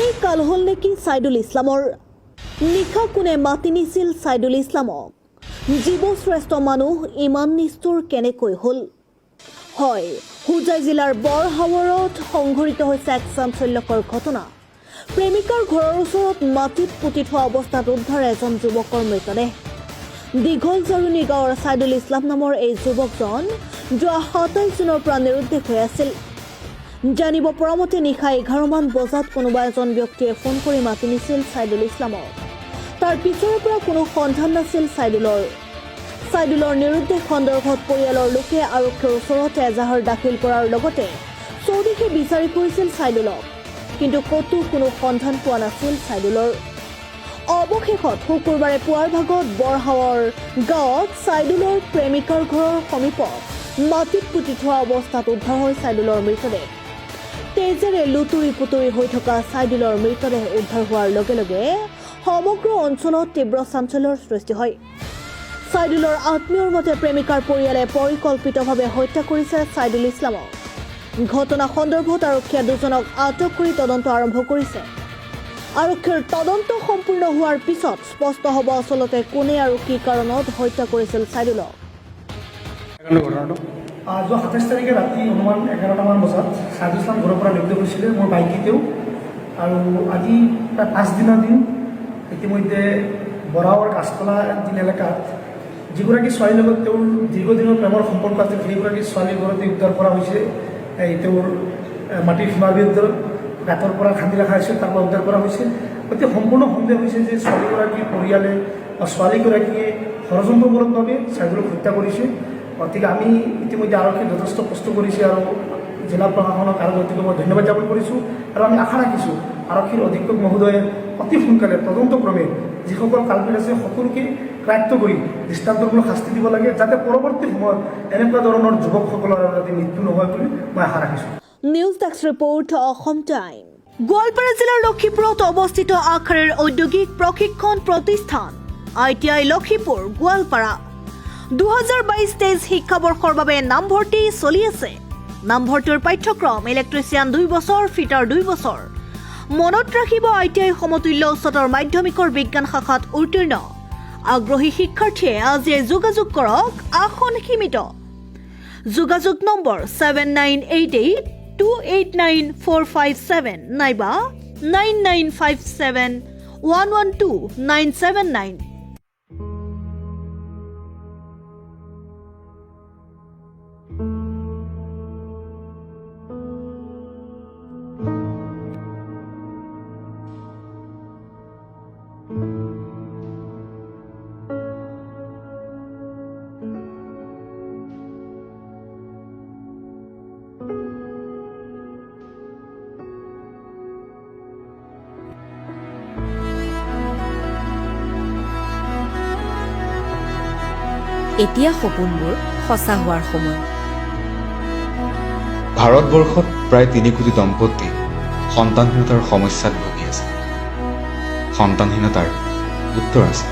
এনেই কাল হ'ল নেকি ছাইদুল ইছলামৰ? নিশা কোনে মাতি নিছিল ছাইদুল ইছলামক? জীৱশ্ৰেষ্ঠ মানুহ ইমান নিষ্ঠুৰ কেনেকৈ হ'ল? হয়, হোজাই জিলাৰ বৰহাৱৰত সংঘটিত হৈছে এক চাঞ্চল্যকৰ ঘটনা। প্ৰেমিকাৰ ঘৰৰ ওচৰত মাটিত পুতি থোৱা অৱস্থাত উদ্ধাৰ এজন যুৱকৰ মৃতদেহ। দীঘল জাৰুনী গাঁৱৰ ছাইদুল ইছলাম নামৰ এই যুৱকজন যোৱা ২৭ জুনৰ পৰা নিৰুদ্দেশ হৈ আছিল। জানিব পৰা মতে নিশা ১১ মান বজাত কোনোবা এজন ব্যক্তিয়ে ফোন কৰি মাতি নিছিল ছাইদুল ইছলামক। তাৰ পিছৰে পৰা কোনো সন্ধান নাছিল ছাইদুলৰ। ছাইদুলৰ নিৰুদ্দেশ সন্দৰ্ভত পৰিয়ালৰ লোকে আৰক্ষীৰ ওচৰত এজাহাৰ দাখিল কৰাৰ লগতে চৌদিশে বিচাৰি ফুৰিছিল ছাইদুলক, কিন্তু ক'তো কোনো সন্ধান পোৱা নাছিল ছাইদুলৰ। অৱশেষত শুকুৰবাৰে পুৱাৰ ভাগত বৰহাৱৰ গাঁৱত ছাইদুলৰ প্ৰেমিকাৰ ঘৰৰ সমীপত মাটিত পুতি থোৱা অৱস্থাত উদ্ধাৰ হয় ছাইদুলৰ মৃতদেহ। তেজেৰে লুতুৰি পুতুৰি হৈ থকা ছাইদুলৰ মৃতদেহ উদ্ধাৰ হোৱাৰ লগে লগে সমগ্ৰ অঞ্চলত তীব্ৰ চাঞ্চল্যৰ সৃষ্টি হয়। ছাইদুলৰ আত্মীয়ৰ মতে প্ৰেমিকাৰ পৰিয়ালে পৰিকল্পিতভাৱে হত্যা কৰিছে ছাইদুল ইছলামক। ঘটনা সন্দৰ্ভত আৰক্ষীয়ে দুজনক আটক কৰি তদন্ত আৰম্ভ কৰিছে। আৰক্ষীৰ তদন্ত সম্পূৰ্ণ হোৱাৰ পিছত স্পষ্ট হ'ব আচলতে কোনে আৰু কি কাৰণত হত্যা কৰিছিল ছাইদুলক। যোৱা ২৭ তাৰিখে ৰাতি অনুমান ১১টামান বজাত ছাইদুল ইছলাম ঘৰৰ পৰা নিৰুদ্দেশ হৈছিলে মোৰ বাইকিতেও। আৰু আজি প্ৰায় ৫ দিনৰ দিন ইতিমধ্যে বৰাৱৰ কাছতলা এলেকাত যিগৰাকী ছোৱালীৰ লগত তেওঁৰ দীৰ্ঘদিনৰ প্ৰেমৰ সম্পৰ্ক আছিল সেইগৰাকী ছোৱালীৰ ঘৰতে উদ্ধাৰ কৰা হৈছে। তেওঁৰ মাটিৰ সীমাৰ ভিতৰত গাঁতৰ পৰা খান্দি ৰখা হৈছিল, তাৰ পৰা উদ্ধাৰ কৰা হৈছে। গতিকে সম্পূৰ্ণ সন্দেহ হৈছে যে ছোৱালীগৰাকীৰ পৰিয়ালে বা ছোৱালীগৰাকীয়ে ষড়যন্ত্ৰমূলকভাৱে ছাইদুলক হত্যা কৰিছে। গতিকে আমি ইতিমধ্যে আৰক্ষীক যথেষ্ট কষ্ট কৰিছে আৰু জিলা প্ৰশাসনক আৰু গতিকে মই ধন্যবাদ জ্ঞাপন কৰিছোঁ। আৰু আমি আশা ৰাখিছোঁ আৰক্ষীৰ অধীক্ষক মহোদয়ে অতি সোনকালে তদন্তক্ৰমে যিসকল কালপিত আছে সকলোকে ক্ৰায়ত্ব কৰি দৃষ্টান্তমূলক শাস্তি দিব লাগে, যাতে পৰৱৰ্তী সময়ত এনেকুৱা ধৰণৰ যুৱকসকলৰ যাতে মৃত্যু নহয় বুলি মই আশা ৰাখিছোঁ। News desk report, Assam time. Goalpara জিলাৰ লক্ষীপুৰত অৱস্থিত আগশাৰীৰ ঔদ্যোগিক প্ৰশিক্ষণ প্ৰতিষ্ঠান ITI লক্ষীপুৰ গোৱালপাৰা ২০২২-২৩ শিক্ষাবৰ্ষৰ বাবে নামভৰ্তি চলি আছে। নামভৰ্তিৰ পাঠ্যক্ৰম ইলেক্ট্ৰিচিয়ান ২ বছৰ, ফিটাৰ 2 বছৰ। মনত ৰাখিব ITI সমতুল্য উচ্চতৰ মাধ্যমিকৰ বিজ্ঞান শাখাত উত্তীৰ্ণ। আগ্ৰহী শিক্ষাৰ্থীয়ে আজিয়ে যোগাযোগ কৰক, আসন সীমিত। যোগাযোগ নম্বৰ 7988289457 নাইবা 9957112979। এতিয়া সপোনবোৰ সঁচা হোৱাৰ সময়। ভাৰতবৰ্ষত প্ৰায় ৩ কোটি দম্পতি সন্তানহীনতাৰ সমস্যাত ভুগি আছে। সন্তানহীনতাৰ উত্তৰ আছে।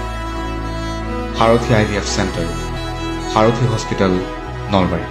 সাৰথী IVF চেণ্টাৰ, সাৰথী হস্পিটেল, নলবাৰী।